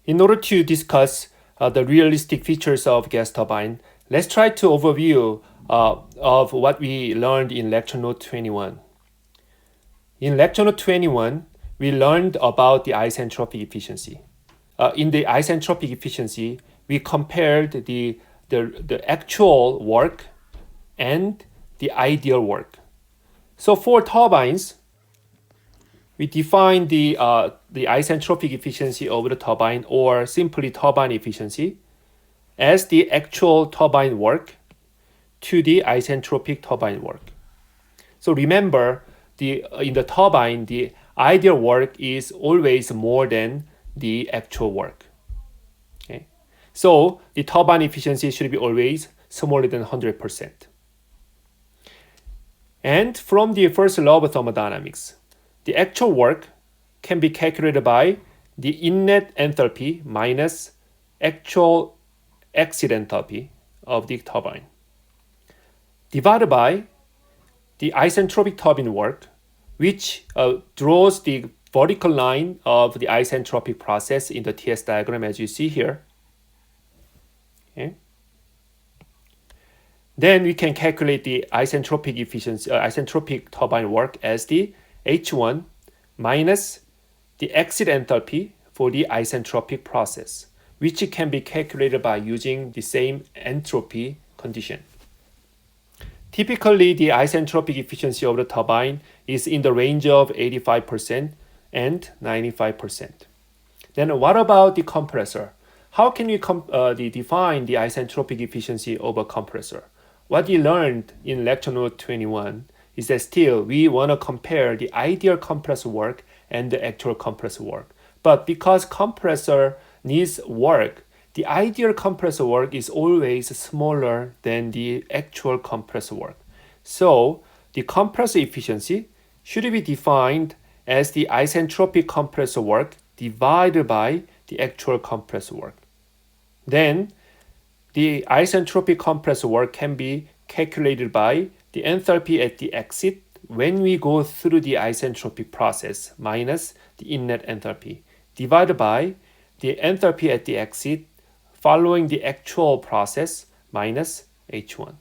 In order to discuss the realistic features of gas turbine, let's try to overview of what we learned in lecture note 21. In lecture note 21, we learned about the isentropic efficiency. In the isentropic efficiency, we compared the actual work and the ideal work. So for turbines, we define the isentropic efficiency of the turbine, or simply turbine efficiency, as the actual turbine work to the isentropic turbine work. So remember, in the turbine, the ideal work is always more than the actual work. Okay? So the turbine efficiency should be always smaller than 100%. And from the first law of thermodynamics, the actual work can be calculated by the inlet enthalpy minus actual exit enthalpy of the turbine, divided by the isentropic turbine work, which draws the vertical line of the isentropic process in the TS diagram as you see here. Okay. Then we can calculate the isentropic efficiency, isentropic turbine work as the H1 minus the exit enthalpy for the isentropic process, which can be calculated by using the same entropy condition. Typically, the isentropic efficiency of the turbine is in the range of 85% and 95%. Then what about the compressor? How can we define the isentropic efficiency of a compressor? What we learned in lecture note 21 is that still we want to compare the ideal compressor work and the actual compressor work. But because compressor needs work, the ideal compressor work is always smaller than the actual compressor work. So the compressor efficiency should be defined as the isentropic compressor work divided by the actual compressor work. Then the isentropic compressor work can be calculated by the enthalpy at the exit when we go through the isentropic process minus the inlet enthalpy, divided by the enthalpy at the exit following the actual process minus H1.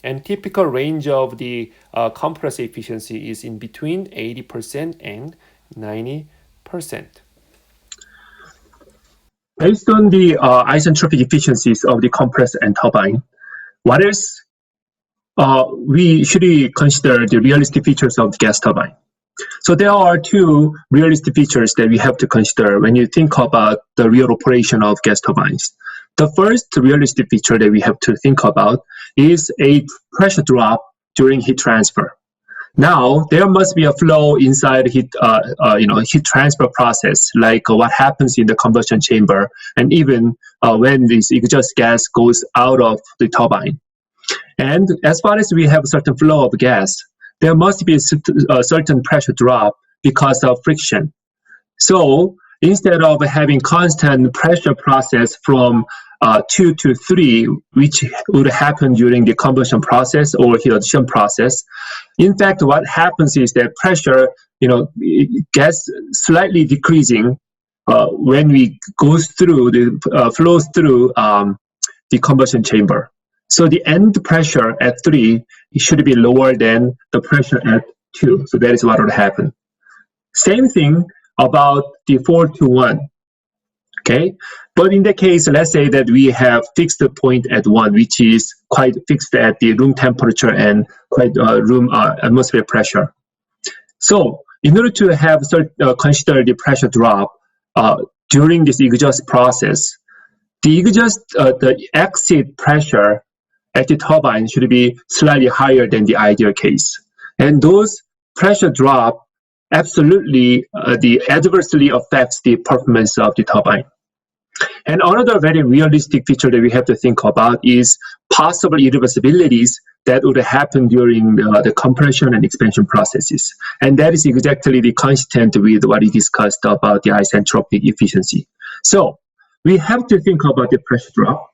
And typical range of the compressor efficiency is in between 80% and 90%. Based on the isentropic efficiencies of the compressor and turbine, what else we should consider the realistic features of the gas turbine? So there are two realistic features that we have to consider when you think about the real operation of gas turbines. The first realistic feature that we have to think about is a pressure drop during heat transfer. Now, there must be a flow inside heat transfer process, like what happens in the combustion chamber, and even when this exhaust gas goes out of the turbine. And as far as we have a certain flow of gas, there must be a certain pressure drop because of friction. So instead of having constant pressure process from 2 to 3, which would happen during the combustion process or heat addition process, in fact, what happens is that pressure, gets slightly decreasing when we flows through the combustion chamber. So the end pressure at 3 should be lower than the pressure at 2. So that is what would happen. Same thing about the 4 to 1. Okay, but in the case, let's say that we have fixed the point at 1, which is quite fixed at the room temperature and quite room atmosphere pressure. So in order to have consider the pressure drop during this exhaust process, the exit pressure at the turbine should be slightly higher than the ideal case. And those pressure drop absolutely adversely affects the performance of the turbine. And another very realistic feature that we have to think about is possible irreversibilities that would happen during the compression and expansion processes. And that is exactly the consistent with what we discussed about the isentropic efficiency. So we have to think about the pressure drop.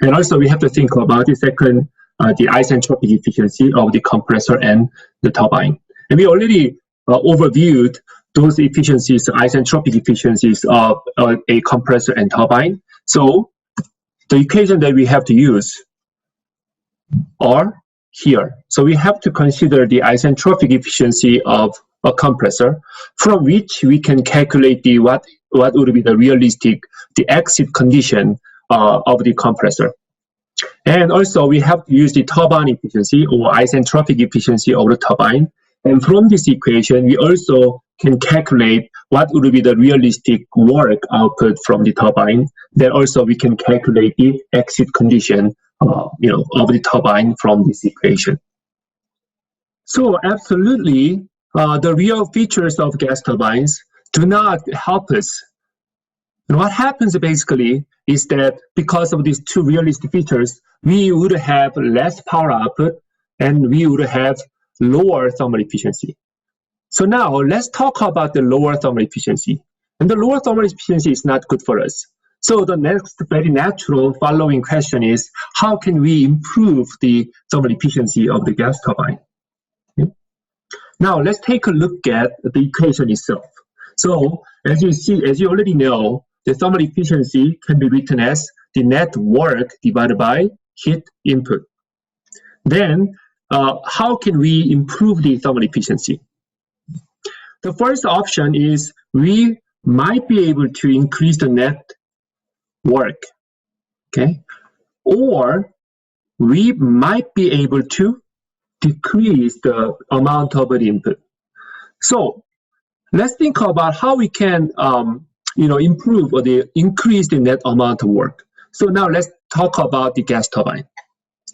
And also we have to think about the second, the isentropic efficiency of the compressor and the turbine. And we already overviewed those efficiencies, isentropic efficiencies of a compressor and turbine. So the equation that we have to use are here. So we have to consider the isentropic efficiency of a compressor, from which we can calculate the what would be the realistic, the exit condition of the compressor. And also we have to use the turbine efficiency or isentropic efficiency of the turbine. And from this equation, we also can calculate what would be the realistic work output from the turbine. Then also we can calculate the exit condition of the turbine from this equation. So absolutely, the real features of gas turbines do not help us. And what happens basically is that because of these two realistic features, we would have less power output and we would have lower thermal efficiency. So now let's talk about the lower thermal efficiency. And the lower thermal efficiency is not good for us. So the next very natural following question is, how can we improve the thermal efficiency of the gas turbine? Okay. Now let's take a look at the equation itself. So as you already know, the thermal efficiency can be written as the net work divided by heat input. Then how can we improve the thermal efficiency? The first option is we might be able to increase the net work, okay? Or we might be able to decrease the amount of the input. So let's think about how we can improve or increase the net amount of work. So now let's talk about the gas turbine.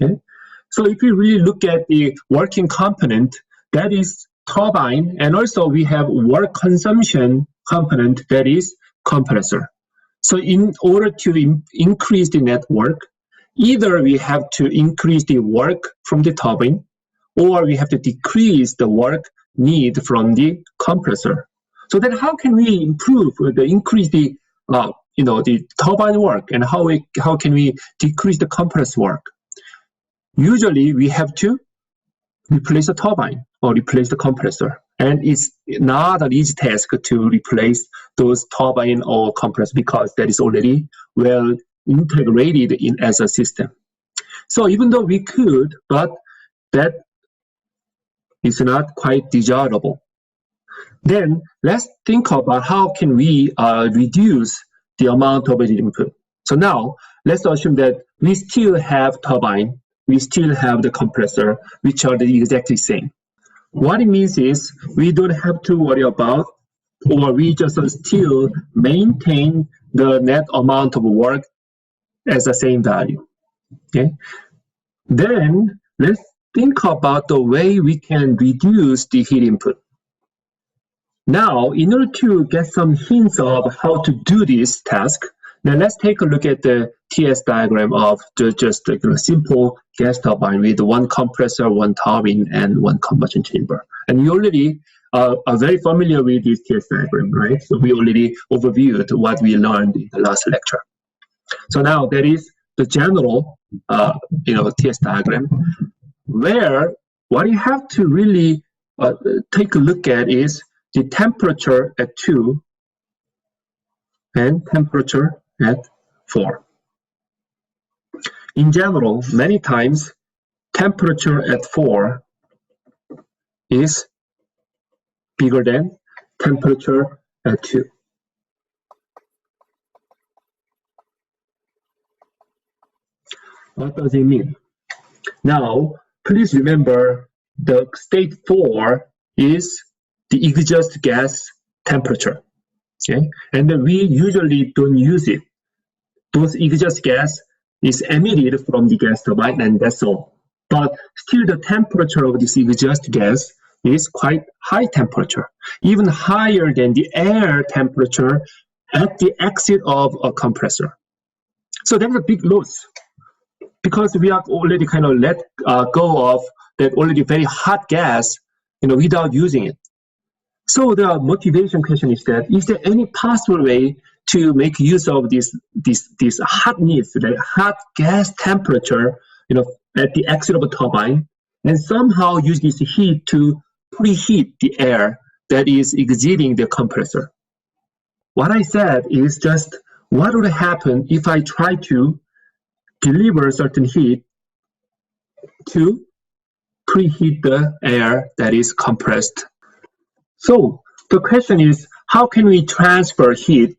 Okay? So if we really look at the working component, that is turbine, and also we have work consumption component, that is compressor. So in order to increase the net work, either we have to increase the work from the turbine, or we have to decrease the work need from the compressor. So then how can we increase the turbine work, and how can we decrease the compressor work? Usually we have to replace the turbine or replace the compressor, and it's not an easy task to replace those turbine or compressor because that is already well integrated in as a system. So even though we could, but that is not quite desirable. Then let's think about how can we reduce the amount of input. So now let's assume that we still have turbine, we still have the compressor, which are the exactly same. What it means is we don't have to worry about, or we just still maintain the net amount of work as the same value. Okay. Then let's think about the way we can reduce the heat input. Now, in order to get some hints of how to do this task, now let's take a look at the TS diagram of just a simple gas turbine with one compressor, one turbine, and one combustion chamber. And you already are very familiar with this TS diagram, right? So we already overviewed what we learned in the last lecture. So now that is the general, TS diagram, where what you have to really take a look at is the temperature at 2 and temperature at 4. In general, many times, temperature at 4 is bigger than temperature at 2. What does it mean? Now, please remember the state 4 is the exhaust gas temperature. Okay? And then we usually don't use it. Those exhaust gas is emitted from the gas turbine, and that's all. But still the temperature of this exhaust gas is quite high temperature, even higher than the air temperature at the exit of a compressor. So that's a big loss, because we have already kind of let go of that already very hot gas, without using it. So the motivation question is that, is there any possible way to make use of this hot needs, the hot gas temperature, at the exit of a turbine, and somehow use this heat to preheat the air that is exceeding the compressor. What I said is just what would happen if I try to deliver certain heat to preheat the air that is compressed. So the question is, how can we transfer heat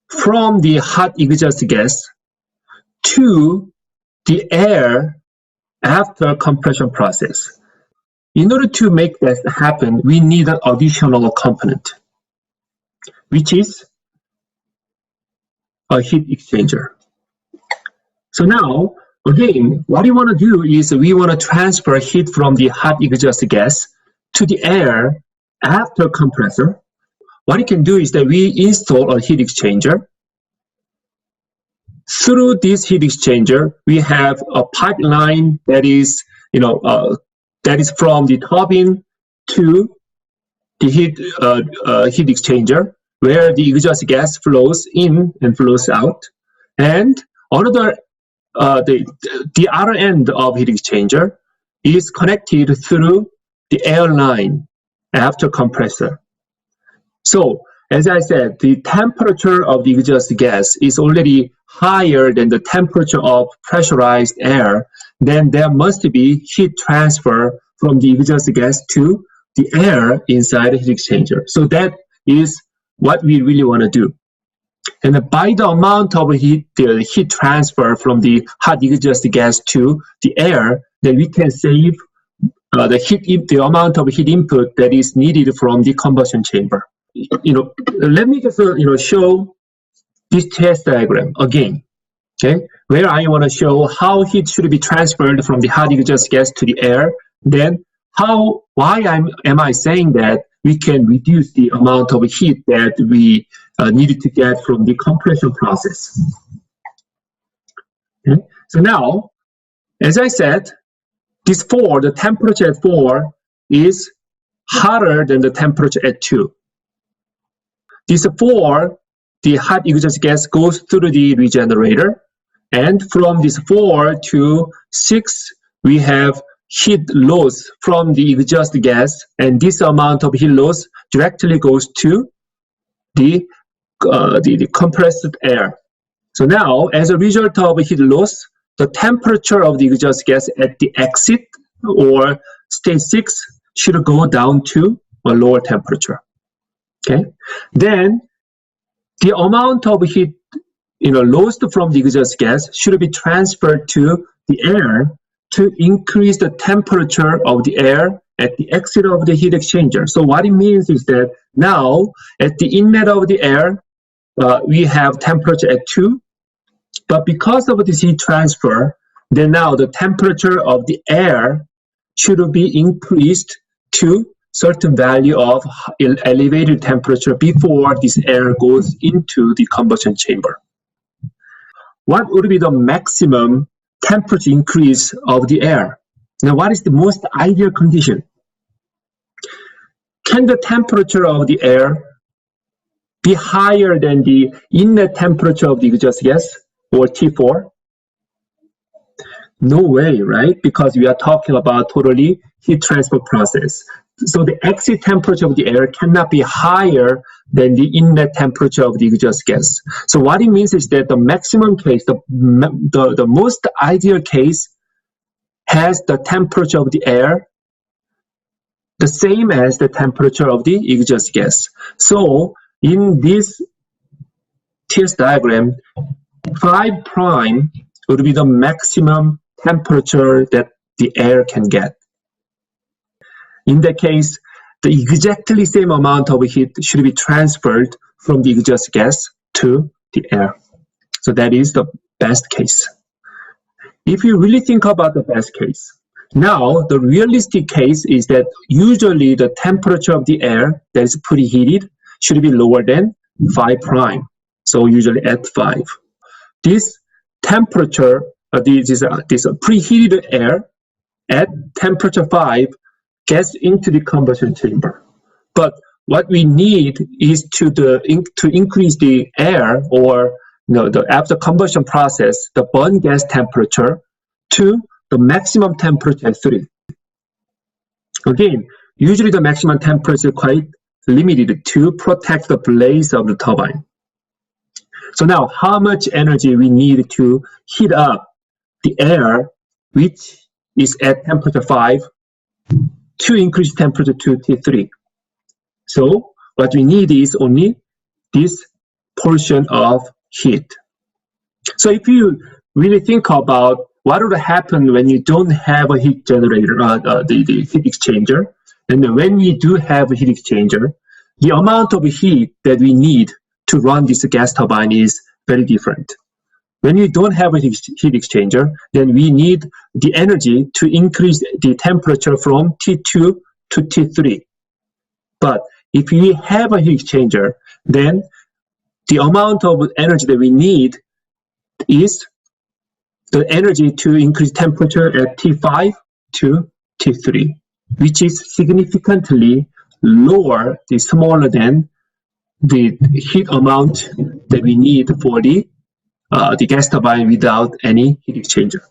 from the hot exhaust gas to the air after compression process? In order to make that happen, we need an additional component, which is a heat exchanger. So now, again, what we want to do is we want to transfer heat from the hot exhaust gas to the air after compressor. What we can do is that we install a heat exchanger. Through this heat exchanger, we have a pipeline that is, that is from the turbine to the heat exchanger, where the exhaust gas flows in and flows out. And another, the other end of heat exchanger is connected through the air line after compressor. So, as I said, the temperature of the exhaust gas is already higher than the temperature of pressurized air. Then there must be heat transfer from the exhaust gas to the air inside the heat exchanger. So that is what we really want to do. And by the amount of heat, the heat transfer from the hot exhaust gas to the air, then we can save the amount of heat input that is needed from the combustion chamber. Let me just show this test diagram again, okay, where I want to show how heat should be transferred from the hot exhaust gas to the air. Then why am I saying that we can reduce the amount of heat that we needed to get from the compression process. Okay. So now, as I said, the temperature at 4 is hotter than the temperature at 2. This 4, the hot exhaust gas goes through the regenerator, and from this 4 to 6, we have heat loss from the exhaust gas, and this amount of heat loss directly goes to the compressed air. So now, as a result of heat loss, the temperature of the exhaust gas at the exit or stage 6 should go down to a lower temperature. Okay. Then the amount of heat lost from the exhaust gas should be transferred to the air to increase the temperature of the air at the exit of the heat exchanger. So what it means is that now at the inlet of the air, we have temperature at 2, but because of this heat transfer, then now the temperature of the air should be increased to certain value of elevated temperature before this air goes into the combustion chamber. What would be the maximum temperature increase of the air? Now, what is the most ideal condition? Can the temperature of the air be higher than the inlet temperature of the exhaust gas, or T4? No way, right? Because we are talking about totally heat transfer process. So the exit temperature of the air cannot be higher than the inlet temperature of the exhaust gas. So what it means is that the maximum case, the most ideal case, has the temperature of the air the same as the temperature of the exhaust gas. So in this TS diagram, 5' would be the maximum temperature that the air can get. In that case, the exactly same amount of heat should be transferred from the exhaust gas to the air. So that is the best case. If you really think about the best case, now the realistic case is that usually the temperature of the air that is preheated should be lower than 5'. So usually at 5. This temperature, this preheated air at temperature 5 gets into the combustion chamber. But what we need is to increase the air, or after combustion process, the burn gas temperature to the maximum temperature at 3. Again, usually the maximum temperature is quite limited to protect the blades of the turbine. So now, how much energy we need to heat up the air, which is at temperature 5, to increase temperature to T3. So what we need is only this portion of heat. So if you really think about what would happen when you don't have a heat generator, the heat exchanger, and when we do have a heat exchanger, the amount of heat that we need to run this gas turbine is very different. When we don't have a heat exchanger, then we need the energy to increase the temperature from T2 to T3. But if we have a heat exchanger, then the amount of energy that we need is the energy to increase temperature at T5 to T3, which is significantly lower, smaller than the heat amount that we need for the gas turbine without any heat exchanger.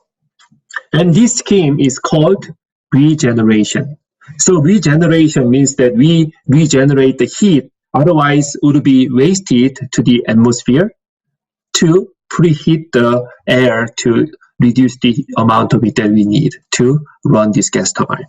And this scheme is called regeneration. So regeneration means that we regenerate the heat, otherwise would be wasted to the atmosphere, to preheat the air to reduce the amount of heat that we need to run this gas turbine.